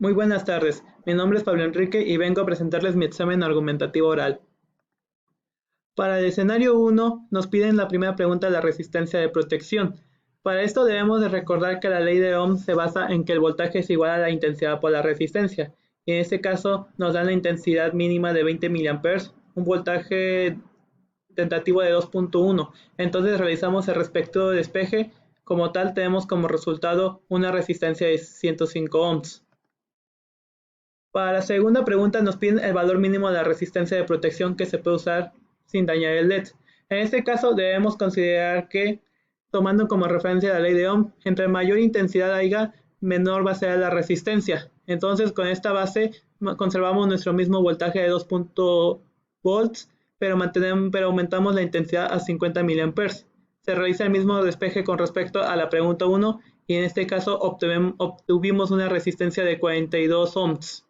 Muy buenas tardes, mi nombre es Pablo Enrique y vengo a presentarles mi examen argumentativo oral. Para el escenario 1 nos piden la primera pregunta de la resistencia de protección. Para esto debemos de recordar que la ley de Ohm se basa en que el voltaje es igual a la intensidad por la resistencia. Y en este caso nos dan la intensidad mínima de 20 mA, un voltaje tentativo de 2.1. Entonces realizamos el respectivo despeje. Como tal tenemos como resultado una resistencia de 105 ohms. Para la segunda pregunta nos piden el valor mínimo de la resistencia de protección que se puede usar sin dañar el LED. En este caso debemos considerar que, tomando como referencia la ley de Ohm, entre mayor intensidad haya, menor va a ser la resistencia. Entonces con esta base conservamos nuestro mismo voltaje de 2 volts, pero aumentamos la intensidad a 50 mA. Se realiza el mismo despeje con respecto a la pregunta 1 y en este caso obtuvimos una resistencia de 42 ohms.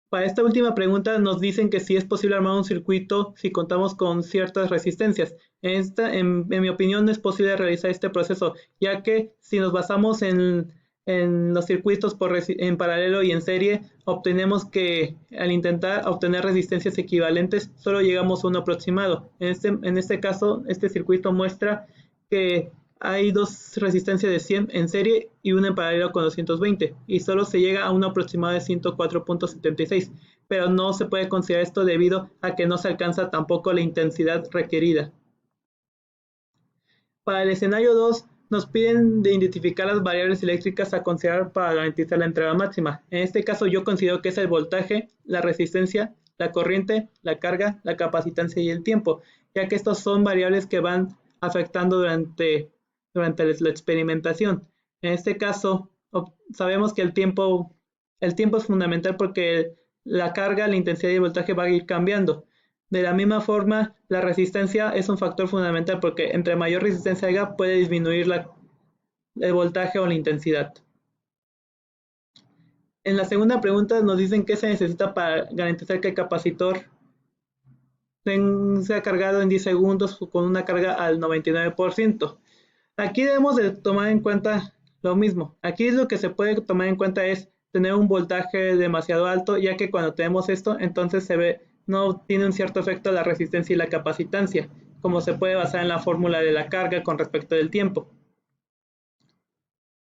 Para esta última pregunta nos dicen que si es posible armar un circuito si contamos con ciertas resistencias. En mi opinión no es posible realizar este proceso, ya que si nos basamos en los circuitos en paralelo y en serie, obtenemos que al intentar obtener resistencias equivalentes solo llegamos a un aproximado. En este caso, este circuito muestra que hay dos resistencias de 100 en serie y una en paralelo con 220 y solo se llega a un aproximado de 104.76, pero no se puede considerar esto debido a que no se alcanza tampoco la intensidad requerida. Para el escenario 2 nos piden de identificar las variables eléctricas a considerar para garantizar la entrega máxima. En este caso yo considero que es el voltaje, la resistencia, la corriente, la carga, la capacitancia y el tiempo, ya que estos son variables que van afectando durante la experimentación. En este caso, sabemos que el tiempo es fundamental porque la carga, la intensidad y el voltaje van a ir cambiando. De la misma forma, la resistencia es un factor fundamental porque entre mayor resistencia haya, puede disminuir el voltaje o la intensidad. En la segunda pregunta nos dicen qué se necesita para garantizar que el capacitor sea cargado en 10 segundos con una carga al 99%. Aquí debemos de tomar en cuenta lo mismo. Aquí lo que se puede tomar en cuenta es tener un voltaje demasiado alto, ya que cuando tenemos esto, entonces no tiene un cierto efecto la resistencia y la capacitancia, como se puede basar en la fórmula de la carga con respecto del tiempo.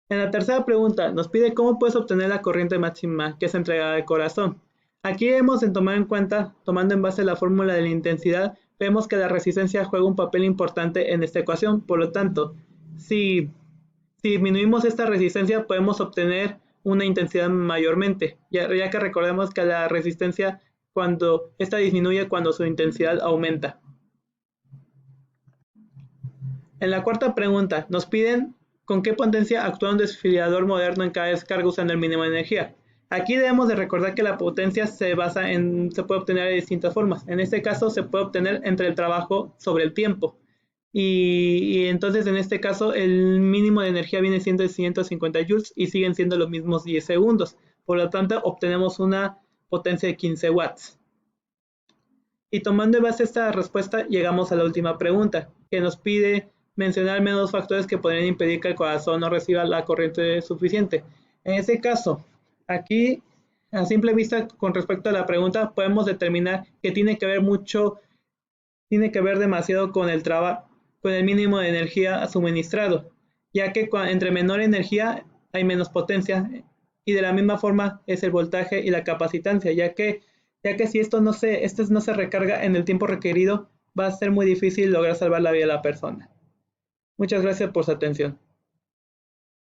En la tercera pregunta nos pide cómo puedes obtener la corriente máxima que es entregada al corazón. Aquí debemos de tomar en cuenta, tomando en base la fórmula de la intensidad, vemos que la resistencia juega un papel importante en esta ecuación. Por lo tanto, si disminuimos esta resistencia podemos obtener una intensidad mayormente, ya que recordemos que la resistencia cuando esta disminuye cuando su intensidad aumenta. En la cuarta pregunta nos piden con qué potencia actúa un desfibrilador moderno en cada descarga usando el mínimo de energía. Aquí debemos de recordar que la potencia se puede obtener de distintas formas. En este caso se puede obtener entre el trabajo sobre el tiempo. Y entonces en este caso el mínimo de energía viene siendo de 150 joules y siguen siendo los mismos 10 segundos. Por lo tanto obtenemos una potencia de 15 watts. Y tomando en base esta respuesta llegamos a la última pregunta, que nos pide mencionar al menos dos factores que podrían impedir que el corazón no reciba la corriente suficiente. En este caso, aquí a simple vista con respecto a la pregunta podemos determinar que tiene que ver demasiado con el mínimo de energía suministrado, ya que entre menor energía hay menos potencia y de la misma forma es el voltaje y la capacitancia, ya que si esto no se recarga en el tiempo requerido, va a ser muy difícil lograr salvar la vida de la persona. Muchas gracias por su atención.